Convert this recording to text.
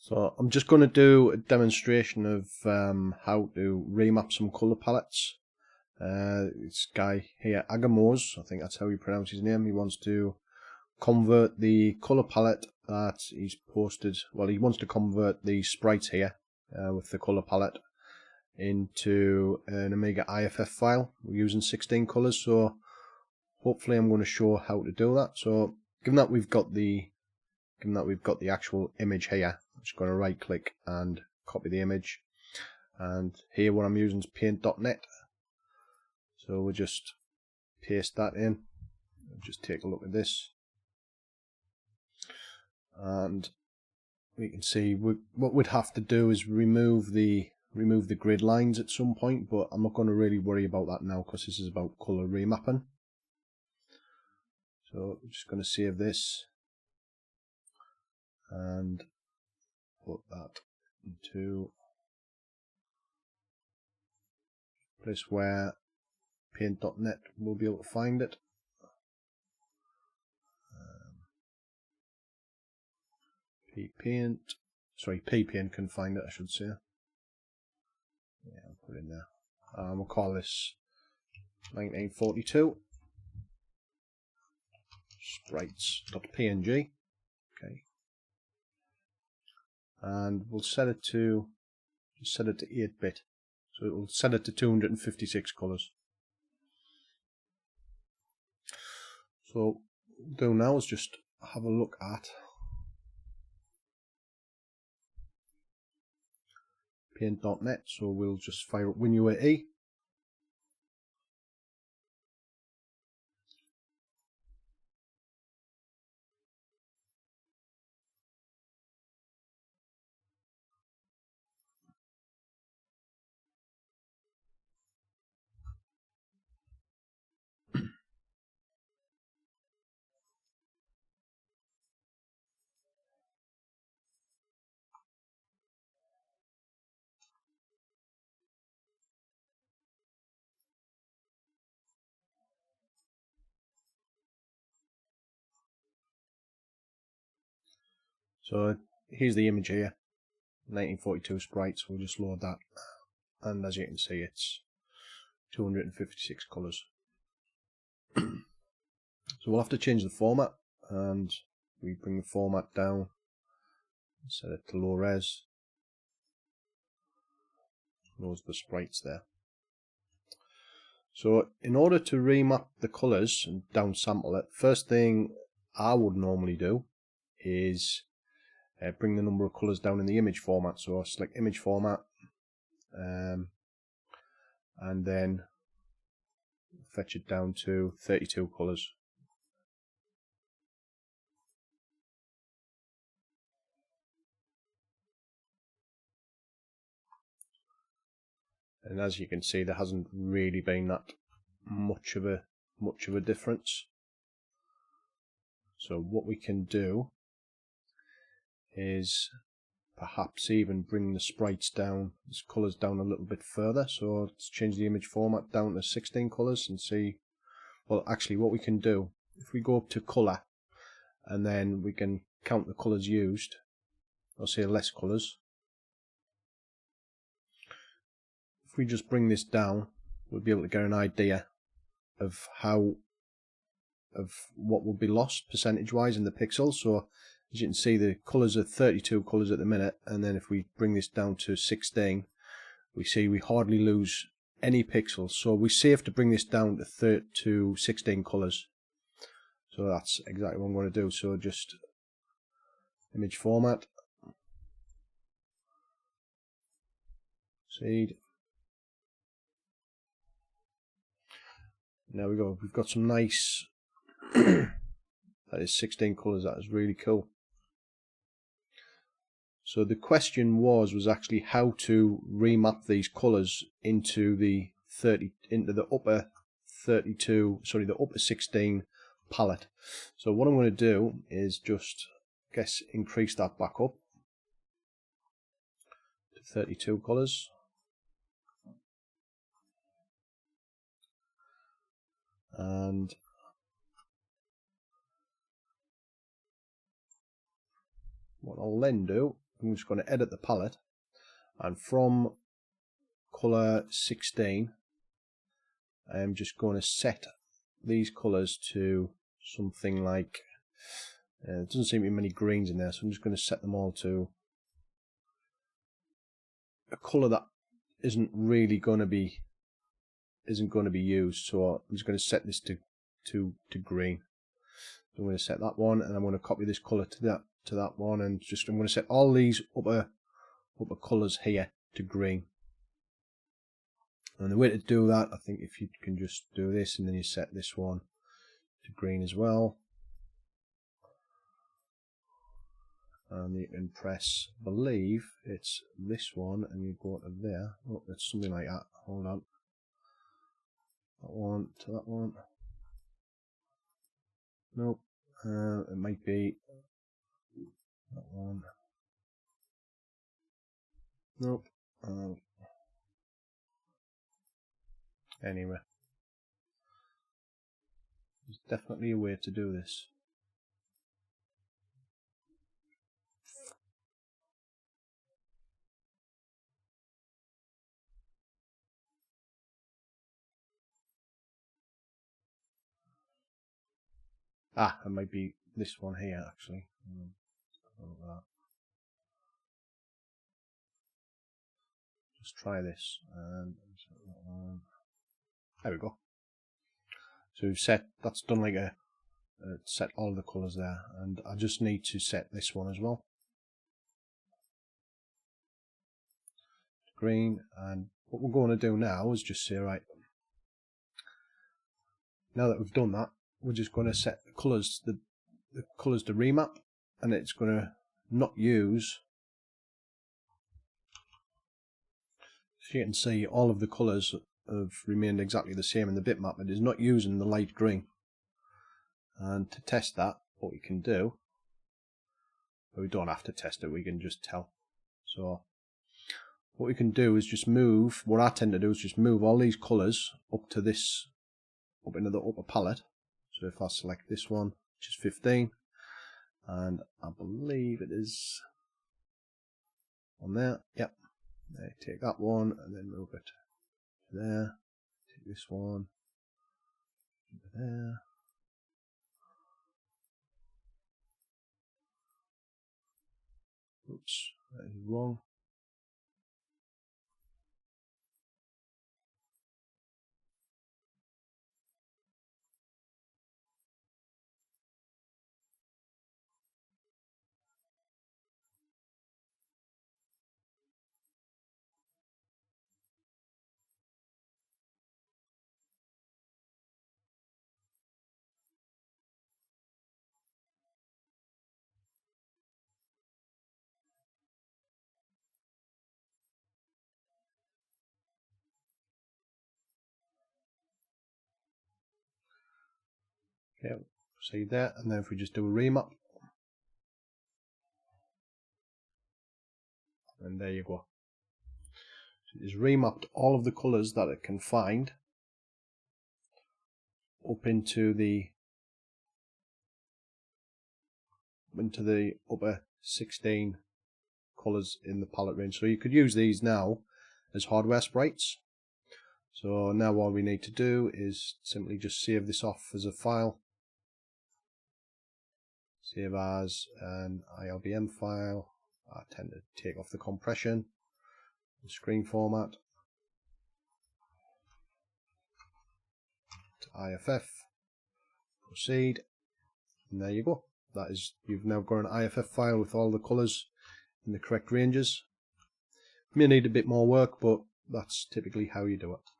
So I'm just going to do a demonstration of how to remap some colour palettes. This guy here, Agamos, I think that's how you pronounce his name, he wants to convert the colour palette that he's posted, well, he wants to convert the sprites here with the colour palette into an Amiga IFF file. We're using 16 colours, so hopefully I'm going to show how to do that. So given that we've got the actual image here, I'm just going to right click and copy the image, and here what I'm using is paint.net, so we'll just paste that in. Just take a look at this, and we can see what we'd have to do is remove the grid lines at some point, but I'm not going to really worry about that now because this is about colour remapping. So I'm just going to save this and put that into a place where paint.net will be able to find it. PPaint can find it, I should say. Yeah, I'll put it in there. We'll call this 1942 sprites.png. Okay, and we'll set it to 8-bit, so it will set it to 256 colours. So what we'll do now is just have a look at paint.net. So we'll just fire up WinUAE. So here's the image here, 1942 sprites. We'll just load that, and as you can see, it's 256 colours. So we'll have to change the format, and we bring the format down, set it to low res. Those are the sprites there. So in order to remap the colours and downsample it, first thing I would normally do is bring the number of colours down in the image format. So I select image format, and then fetch it down to 32 colours. And as you can see, there hasn't really been that much of a difference. So what we can do is perhaps even bring the sprites down, the colours down a little bit further. So let's change the image format down to 16 colours and see. Well, actually, what we can do, if we go up to colour, and then we can count the colours used, or say less colours. If we just bring this down, we'll be able to get an idea of what will be lost percentage wise in the pixels. So as you can see, the colours are 32 colours at the minute, and then if we bring this down to 16, we see we hardly lose any pixels. So we save to bring this down to 16 colours. So that's exactly what I'm going to do. So just image format, seed. There we go. We've got some nice. That is 16 colours. That is really cool. So the question was actually how to remap these colours into the upper 16 palette. So what I'm going to do is just increase that back up to 32 colours. And what I'll then do, I'm just going to edit the palette, and from color 16 I'm just going to set these colors to something like it doesn't seem to be many greens in there, so I'm just going to set them all to a color that isn't going to be used. So I'm just going to set this to green. So I'm going to set that one, and I'm going to copy this color to that one, and I'm going to set all these upper colors here to green. And the way to do that, I think, if you can just do this, and then you set this one to green as well, and you can press, I believe it's this one, and you go to there. Oh, it's something like that. Hold on. That one to that one. Nope. It might be that one. Nope. Anyway, there's definitely a way to do this. Ah, it might be this one here actually. Just try this, and there we go. So we've set, that's done like a set all the colours there, and I just need to set this one as well, green. And what we're going to do now is just say, right, now that we've done that, we're just going to set the colours, the colours to remap, and it's going to not use, as you can see, all of the colours have remained exactly the same in the bitmap. It is not using the light green. And to test that, what we can do, but we don't have to test it, we can just tell. So what we can do is just move, what I tend to do is just move all these colours up to this, up into the upper palette. So if I select this one, which is 15, and I believe it is on there, yep, take that one and then move it to there, take this one to there. Oops, that is wrong. Okay, see that, and then if we just do a remap, and there you go. So it's remapped all of the colours that it can find up into the upper 16 colours in the palette range. So you could use these now as hardware sprites. So now all we need to do is simply just save this off as a file. Save as an ILBM file. I tend to take off the compression, the screen format, to IFF, proceed, and there you go. That is, you've now got an IFF file with all the colours in the correct ranges. May need a bit more work, but that's typically how you do it.